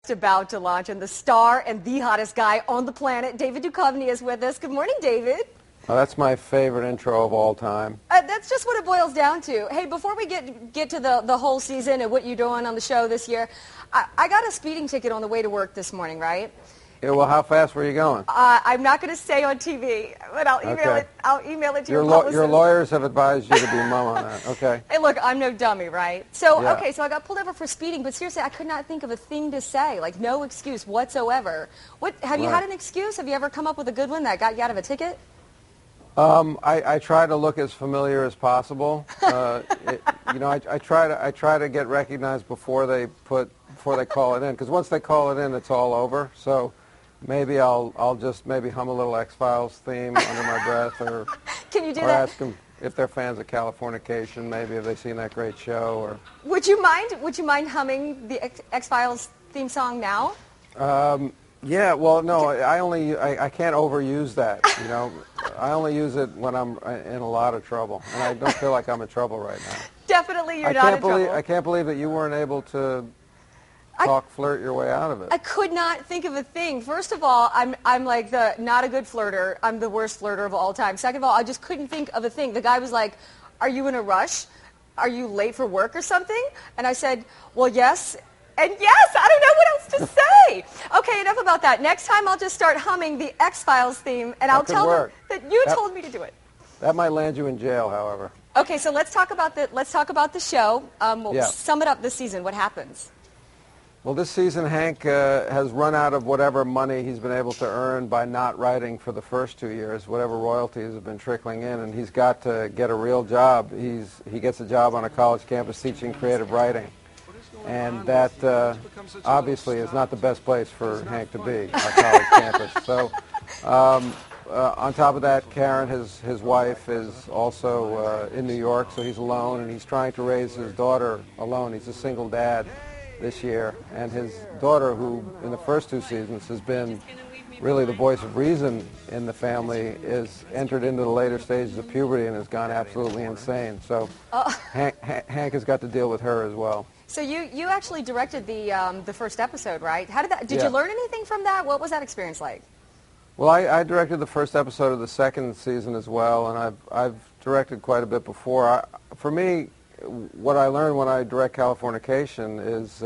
about to launch, and the star and the hottest guy on the planet, David Duchovny, is with us. Good morning, David. Oh, that's my favorite intro of all time. That's just what it boils down to. Hey, before we get to the whole season and what you're doing on the show this year, I got a speeding ticket on the way to work this morning, right? Yeah, well, how fast were you going? I'm not going to say on TV, but I'll email it. I'll email it to your publicist. Your lawyers have advised you to be mum on that. Okay. Hey, look, I'm no dummy, right? So, Yeah. Okay, so I got pulled over for speeding, but seriously, I could not think of a thing to say, like no excuse whatsoever. Have you had an excuse? Have you ever come up with a good one that got you out of a ticket? I try to look as familiar as possible. I try to get recognized before they call it in, because once they call it in, it's all over. So maybe I'll just hum a little X-Files theme under my breath, or Can you do or that? ask them if they're fans of Californication. Maybe have they seen that great show? Or Would you mind humming the X-Files theme song now? yeah. Well, no, I can't overuse that. I only use it when I'm in a lot of trouble, and I don't feel like I'm in trouble right now. Definitely, you're not in trouble. I can't believe that you weren't able to flirt your way out of it. I could not think of a thing. First of all, I'm like not a good flirter. I'm the worst flirter of all time. Second of all, I just couldn't think of a thing. The guy was like, "Are you in a rush? Are you late for work or something?" And I said, "Well, yes." And yes, I don't know what else to say. Okay, enough about that. Next time I'll just start humming the X-Files theme, and I'll tell them that you told me to do it. That might land you in jail, however. Okay, so let's talk about the show. Yeah. Sum it up this season. What happens? Well, this season, Hank has run out of whatever money he's been able to earn by not writing for the first 2 years, whatever royalties have been trickling in, and he's got to get a real job. He gets a job on a college campus teaching creative writing. And that obviously is not the best place for Hank to be, our college campus. So on top of that, Karen, his wife, is also in New York, so he's alone, and he's trying to raise his daughter alone. He's a single dad this year, and his daughter, who in the first 2 seasons has been really the voice of reason in the family, is entered into the later stages of puberty and has gone absolutely insane. So Hank has got to deal with her as well. So you actually directed the first episode, right? How did that? Did Yeah. you learn anything from that? What was that experience like? Well, I directed the first episode of the second season as well, and I've directed quite a bit before. For me, what I learned when I direct Californication is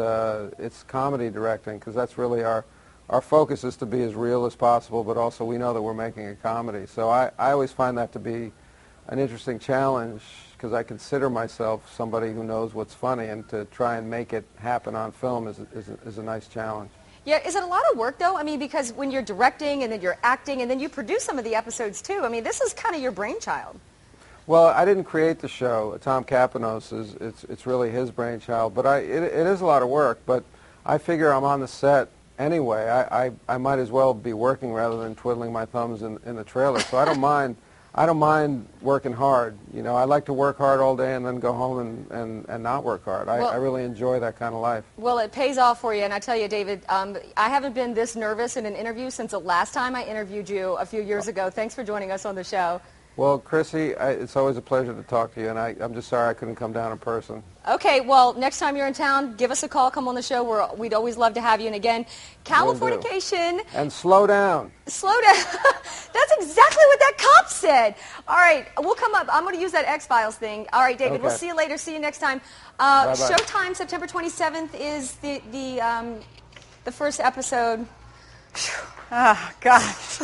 it's comedy directing, because that's really our focus is to be as real as possible, but also we know that we're making a comedy. So I always find that to be an interesting challenge, because I consider myself somebody who knows what's funny, and to try and make it happen on film is a nice challenge. Yeah, is it a lot of work though? I mean, because when you're directing and then you're acting and then you produce some of the episodes too. I mean, this is kind of your brainchild. Well, I didn't create the show. Tom Kapanos it's really his brainchild, but it is a lot of work. But I figure I'm on the set anyway. I might as well be working rather than twiddling my thumbs in the trailer. So I don't mind. I don't mind working hard. I like to work hard all day and then go home and not work hard. I really enjoy that kind of life. Well, it pays off for you, and I tell you, David, I haven't been this nervous in an interview since the last time I interviewed you a few years ago. Thanks for joining us on the show. Well, Chrissy, it's always a pleasure to talk to you, and I'm just sorry I couldn't come down in person. Okay, well, next time you're in town, give us a call, come on the show. We'd always love to have you. And again, Californication. And slow down. Slow down. That's exactly what that cop said. All right, we'll come up. I'm going to use that X-Files thing. All right, David, We'll see you later. See you next time. Bye-bye. Showtime, September 27th is the first episode. Oh, gosh.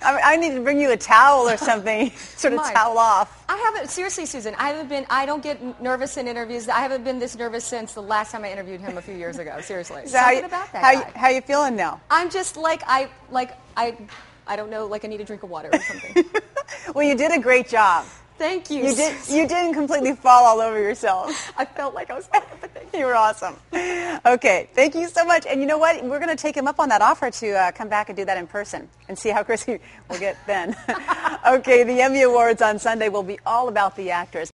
I need to bring you a towel or something, sort of towel off. I haven't, seriously, Susan, I don't get nervous in interviews. I haven't been this nervous since the last time I interviewed him a few years ago, seriously. So Something about that guy. How you feeling now? I'm just I don't know, like I need a drink of water or something. Well, you did a great job. Thank you. You didn't completely fall all over yourself. I felt like I was part of the thing. You were awesome. Okay, thank you so much. And you know what? We're going to take him up on that offer to come back and do that in person and see how Chrissy will get then. Okay, the Emmy Awards on Sunday will be all about the actors.